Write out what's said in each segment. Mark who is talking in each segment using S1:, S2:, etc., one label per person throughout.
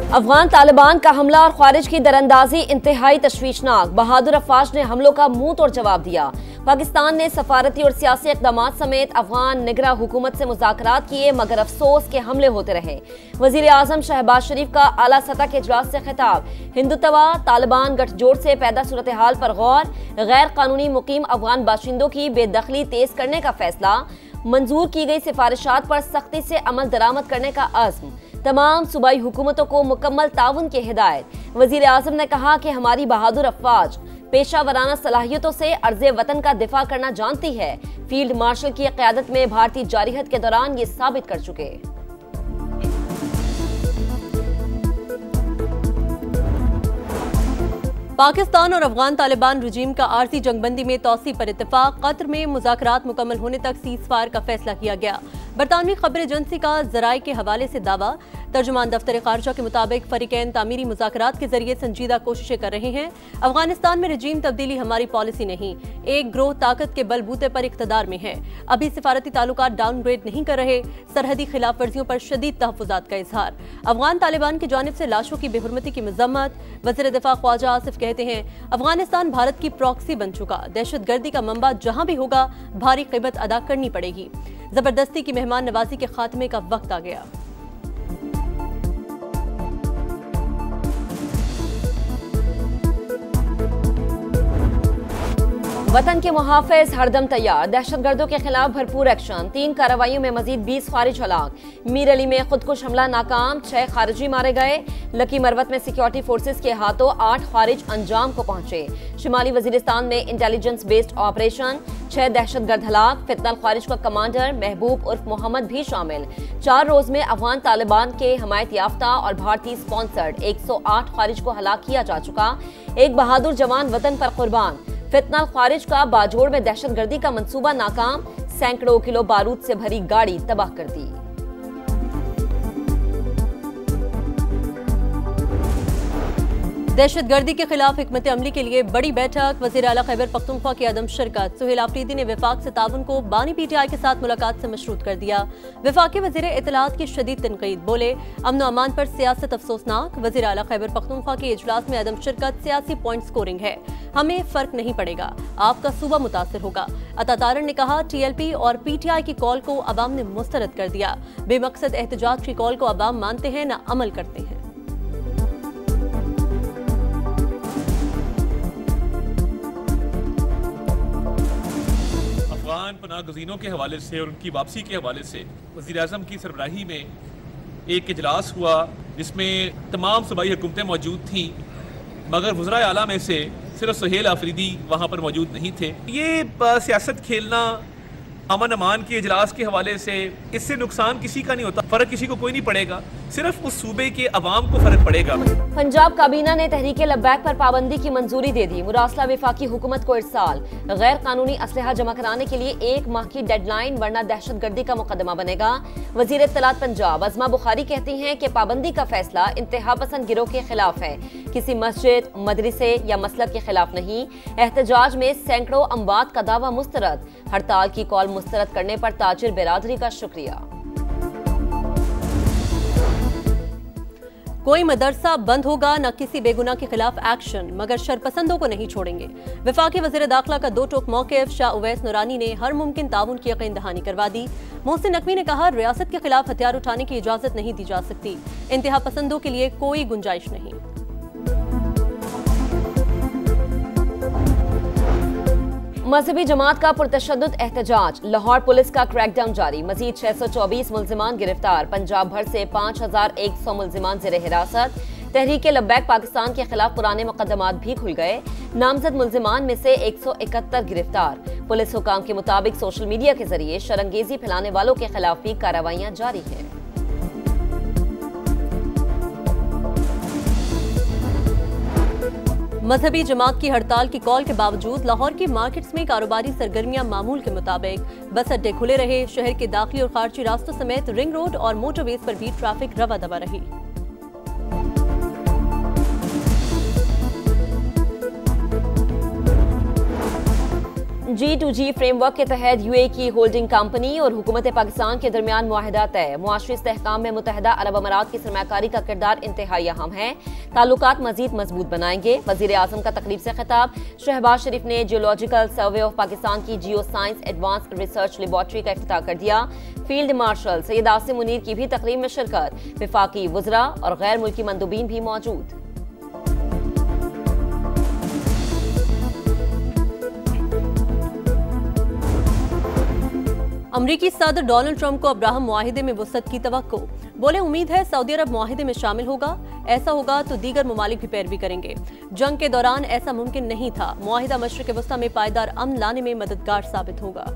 S1: अफगान तालिबान का हमला और ख्वारिज की दरअंदाजी इंतहाई तशवीशनाक। बहादुर अफवाज ने हमलों का मुंह तोड़ जवाब दिया। पाकिस्तान ने सफारती और सियासी इक़दाम समेत अफगान निगरां हुकूमत से मुज़ाकरात किए, मगर अफसोस के हमले होते रहे। वज़ीर आज़म शहबाज शरीफ का आला सतह के इजलास से खिताब। हिंदुत्वा तालिबान गठजोड़ से पैदा सूरत हाल पर गौर। गैर कानूनी मुकीम अफगान बाशिंदों की बेदखली तेज करने का फैसला। मंजूर की गई सिफारिशात पर सख्ती से अमल दरामद करने का अज़्म। तमाम सूबाई हुकूमतों को मुकम्मल ताउन की हिदायत। वज़ीर आज़म ने कहा कि हमारी बहादुर अफवाज पेशा वराना सलाहियतों से अर्ज़े वतन का दिफा करना जानती है। फील्ड मार्शल की क़यादत में भारतीय जारिहत के दौरान ये साबित कर चुके।
S2: पाकिस्तान और अफगान तालिबान रजीम का आर्जी जंगबंदी में तौसी पर इत्तेफाक। कतर में मुज़ाकरात मुकम्मल होने तक सीज़फायर का फैसला किया गया। बरतानवी खबर एजेंसी का ज़राए के हवाले से दावा। तर्जुमान दफ्तर खारजा के मुताबिक फरीकैन तामीरी मुज़ाकरात के जरिए संजीदा कोशिशें कर रहे हैं। अफगानिस्तान में रजीम तब्दीली हमारी पॉलिसी नहीं, एक ग्रोह ताकत के बलबूते पर इक़्तिदार में है। अभी सिफारती ताल्लुकात डाउनग्रेड नहीं कर रहे। सरहदी खिलाफ वर्जियों पर शदीद तहफ़्फ़ुज़ात का इजहार। अफगान तालिबान की जानिब से लाशों की बेहुरमती की मज़म्मत। वज़ीर दिफा ख्वाजा आसिफ कहते हैं, अफगानिस्तान भारत की प्रॉक्सी बन चुका। दहशतगर्दी का मंबा जहां भी होगा भारी कीमत अदा करनी पड़ेगी। जबरदस्ती की मेहमान नवाजी के खात्मे का वक्त आ गया।
S1: वतन के मुहाफिज हरदम तैयार। दहशतगर्दों के खिलाफ भरपूर एक्शन। 3 कार्रवाइयों में मजीद 20 खारिज हलाक। मीर अली में खुदकुश हमला नाकाम, 6 खारिजी मारे गए। लकी मरवत में सिक्योरिटी फोर्सेस के हाथों 8 खारिज अंजाम को पहुंचे। शुमाली वजीरिस्तान में इंटेलिजेंस बेस्ड ऑपरेशन, 6 दहशतगर्द हलाक। फितनल खारिज का कमांडर महबूब उर्फ मोहम्मद भी शामिल। 4 रोज में अफगान तालिबान के हमायत याफ्ता और भारतीय स्पॉन्सर्ड 108 खारिज को हलाक किया जा चुका। एक बहादुर जवान वतन पर कुर्बान। फितनल खारिज का बाजोड़ में दहशतगर्दी का मंसूबा नाकाम। सैकड़ों किलो बारूद से भरी गाड़ी तबाह कर दी।
S2: दहशतगर्दी के खिलाफ हिकमत अमली के लिए बड़ी बैठक। वज़ीर आला खैबर पख्तूनख्वा की अदम शिरकत। सुहेल आफरीदी ने वफाक से ताउन को बानी PTI के साथ मुलाकात से मशरूत कर दिया। वफाकी वज़ीर इत्तलात की शदीद तनकीद। बोले, अमन व अमान पर सियासत अफसोसनाक। वज़ीर आला खैबर पख्तूनख्वा के इजलास में अदम शिरकत सियासी पॉइंट स्कोरिंग है। हमें फर्क नहीं पड़ेगा, आपका सूबा मुतासिर होगा। अता तारण ने कहा, TLP और PTI की कॉल को अवाम ने मुस्तरद कर दिया। बेमकसद एहतजाज की कॉल को अवाम मानते हैं न अमल करते हैं।
S3: अफगान पनाह गज़ीनों के हवाले से और उनकी वापसी के हवाले से वज़ीर आज़म की सरबराही में एक इजलास हुआ, जिसमें तमाम सूबाई हुकूमतें मौजूद थीं, मगर वज़राए आला में से सिर्फ सुहेल आफरीदी वहाँ पर मौजूद नहीं थे। ये सियासत खेलना अमन अमान के इजलास के हवाले से, इससे नुकसान किसी का नहीं होता, फ़र्क किसी को कोई नहीं पड़ेगा, सिर्फ उस सूबे के अवाम को फ़र्क पड़ेगा।
S1: पंजाब काबीना ने तहरीक लब्बैक पर पाबंदी की मंजूरी दे दी। मुरासला वफाकी हुकूमत को इरसाल। गैर कानूनी असलहा जमा कराने के लिए 1 माह की डेडलाइन, वरना दहशतगर्दी का मुकदमा बनेगा। वज़ीर इत्तलात पंजाब अज़मा बुखारी कहती हैं कि पाबंदी का फैसला इंतहा पसंद गिरोह के खिलाफ है, किसी मस्जिद, मदरसे या मसलब के खिलाफ नहीं। एहतजाज में सैकड़ों अमवात का दावा मुस्तरद। हड़ताल की कॉल मुस्तरद करने पर ताजिर बिरादरी का शुक्रिया।
S2: कोई मदरसा बंद होगा न किसी बेगुनाह के खिलाफ एक्शन, मगर शरपसंदों को नहीं छोड़ेंगे। वफाकी वज़ीर दाखिला का 2 टोक मौक़िफ़। शाह उवैस नूरानी ने हर मुमकिन ताउन की यकीन दहानी करवा दी। मोहसिन नकवी ने कहा, रियासत के खिलाफ हथियार उठाने की इजाजत नहीं दी जा सकती। इंतहा पसंदों के लिए कोई गुंजाइश नहीं।
S1: मजहबी जमात का पुरतशद्दुद एहतजाज। लाहौर पुलिस का क्रैकडाउन जारी। मजीद 624 मुल्जिमान गिरफ्तार। पंजाब भर से 5100 मुल्जिमान ज़ेर हिरासत। तहरीक लब्बैक पाकिस्तान के खिलाफ पुराने मुकदमात भी खुल गए। नामजद मुल्जिमान में से 171 गिरफ्तार। पुलिस हुकाम के मुताबिक सोशल मीडिया के जरिए शरंगेजी फैलाने वालों के खिलाफ भी कार्रवाइयां जारी हैं।
S2: मजहबी जमात की हड़ताल की कॉल के बावजूद लाहौर की मार्केट्स में कारोबारी सरगर्मियां मामूल के मुताबिक। बस अड्डे खुले रहे। शहर के दाखिली और खारजी रास्तों समेत रिंग रोड और मोटरवेज पर भी ट्रैफिक रवा दवा रही।
S1: G2G फ्रेमवर्क के तहत यूएई की होल्डिंग कंपनी और हुकूमत पाकिस्तान के दरमियान मुआहदा तय। मुआशरी इस्तेहकाम में मुत्तहदा अरब अमारात की सरमाकारी का किरदार इंतहाई अहम है। ताल्लुकात मजीद मजबूत बनाएंगे। वजीर आजम का तकरीब से खिताब। शहबाज शरीफ ने जियोलॉजिकल सर्वे ऑफ पाकिस्तान की geo science advance research laboratory का इफ्तिताह कर दिया। फील्ड मार्शल सैयद आसिम मुनीर की भी तकरीब में शिरकत। वफाकी वज़रा और गैर मुल्की मंदूबीन भी मौजूद।
S2: अमरीकी सदर डोनाल्ड ट्रंप को अब्राहम मुआहिदे में वुसअत की तवक्को। बोले उम्मीद है सऊदी अरब मुआहिदे में शामिल होगा। ऐसा होगा तो दीगर ममालिक भी पैरवी करेंगे। जंग के दौरान ऐसा मुमकिन नहीं था। मुआहिदा मशरिक वस्ता में पायदार अमन लाने में मददगार साबित होगा।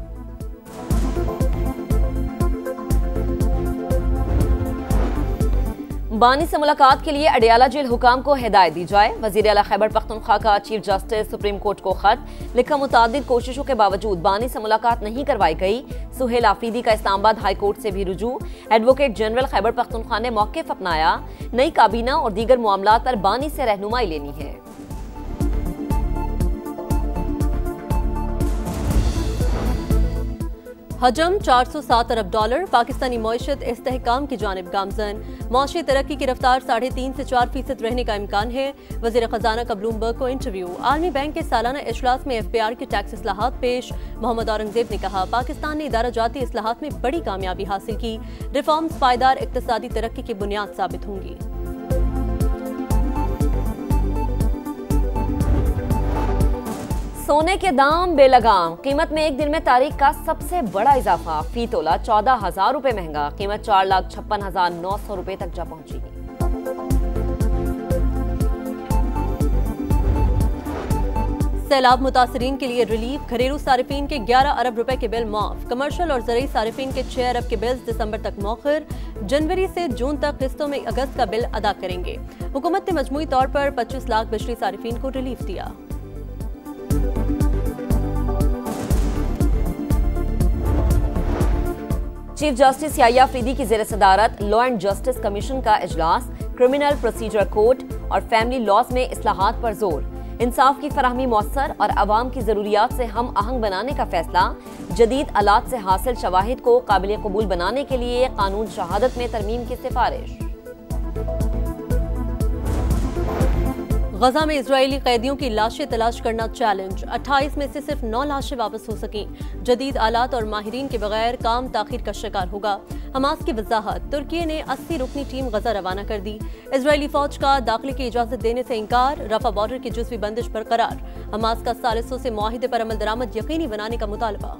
S1: बानी से मुलाकात के लिए अडियाला जेल हुकाम को हिदायत दी जाए। वजीर आला खैबर पख्तूनख्वा का चीफ जस्टिस सुप्रीम कोर्ट को खत लिखा। मुतादिद कोशिशों के बावजूद बानी से मुलाकात नहीं करवाई गई। सुहेल आफरीदी का इस्लामाबाद हाई कोर्ट से भी रुजू। एडवोकेट जनरल खैबर पख्तूनख्वा ने मौक़िफ़ अपनाया। नई काबीना और दीगर मामलात पर बानी से रहनुमाई लेनी है।
S2: हजम 407 अरब डॉलर। पाकिस्तानी मईशत इस्तेहकाम की जानिब गामजन। मौशी तरक्की की रफ्तार 3.5 से 4% रहने का इम्कान है। वज़ीर ख़जाना का ब्लूमबर्ग को इंटरव्यू। आलमी बैंक के सालाना इजलास में FBR के टैक्स इस्लाहात पेश। मोहम्मद औरंगजेब ने कहा पाकिस्तान ने इदारा जाती इस्लाहात में बड़ी कामयाबी हासिल की। रिफॉर्म्स पायदार इक्तिसादी तरक्की की बुनियाद साबित होंगी।
S1: सोने के दाम बेलगाम। कीमत में एक दिन में तारीख का सबसे बड़ा इजाफा। फी तोला 14,000 रुपए महंगा। कीमत 4,56,900 रुपए तक जा पहुंची।
S2: सैलाब मुतासरीन के लिए रिलीफ। घरेलू सारिफीन के 11 अरब रुपए के बिल माफ। कमर्शियल और ज़रई सारिफीन के 6 अरब के बिल दिसंबर तक मौखर। जनवरी से जून तक किस्तों में अगस्त का बिल अदा करेंगे। हुकूमत ने मजमूई तौर पर 25 लाख बिजली सारिफीन को रिलीफ दिया।
S1: चीफ जस्टिस याह्या अफरीदी की ज़ेर सदारत लॉ एंड जस्टिस कमीशन का इजलास। क्रिमिनल प्रोसीजर कोड और फैमिली लॉज में इस्लाहात पर जोर। इंसाफ की फराहमी मौसर और अवाम की ज़रूरियात से हम आहंग बनाने का फैसला। जदीद आलात से हासिल शवाहिद को काबिल कबूल बनाने के लिए कानून शहादत में तरमीम की सिफारिश।
S2: गजा में इजरायली कैदियों की लाशें तलाश करना चैलेंज। 28 में से सिर्फ 9 लाशें वापस हो सकीं। जदीद आलात और माहिरीन के बगैर काम ताखीर का शिकार होगा। हमास की वजाहत। तुर्की ने 80 रुकनी टीम गजा रवाना कर दी। इजरायली फौज का दाखिले की इजाजत देने से इंकार। रफा बॉर्डर की जुज़वी बंदिश बरकरार। हमास का सालिसों से मुआहिदे पर अमल दरामद यकीनी बनाने का मुतालबा।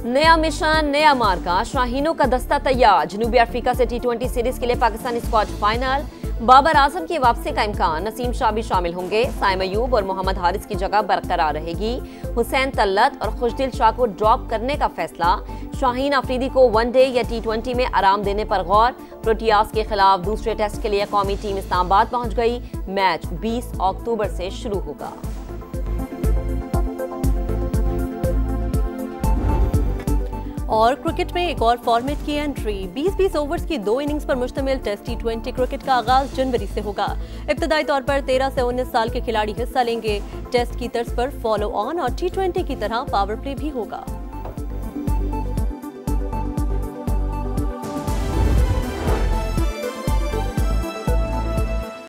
S1: नया मिशन नया मार्का। शाहीनों का दस्ता तैयार। जनूबी अफ्रीका से T20 सीरीज के लिए पाकिस्तानी स्क्वाड फाइनल। बाबर आजम की वापसी का इम्कान। नसीम शाह भी शामिल होंगे। साइम अयूब और मोहम्मद हारिस की जगह बरकरार रहेगी। हुसैन तल्लत और खुशदिल शाह को ड्रॉप करने का फैसला। शाहीन अफरीदी को वनडे या T20 में आराम देने पर गौर। प्रोटियास के खिलाफ दूसरे टेस्ट के लिए कौमी टीम इस्लामाबाद पहुंच गई। मैच 20 अक्टूबर से शुरू होगा।
S2: और क्रिकेट में एक और फॉर्मेट की एंट्री। 20-20 ओवर्स की 2 इनिंग्स पर मुश्तमिल टेस्ट T20 क्रिकेट का आगाज जनवरी से होगा। इब्तदाई तौर पर 13 से 19 साल के खिलाड़ी हिस्सा लेंगे। टेस्ट की तर्ज पर फॉलो ऑन और T20 की तरह पावर प्ले भी होगा।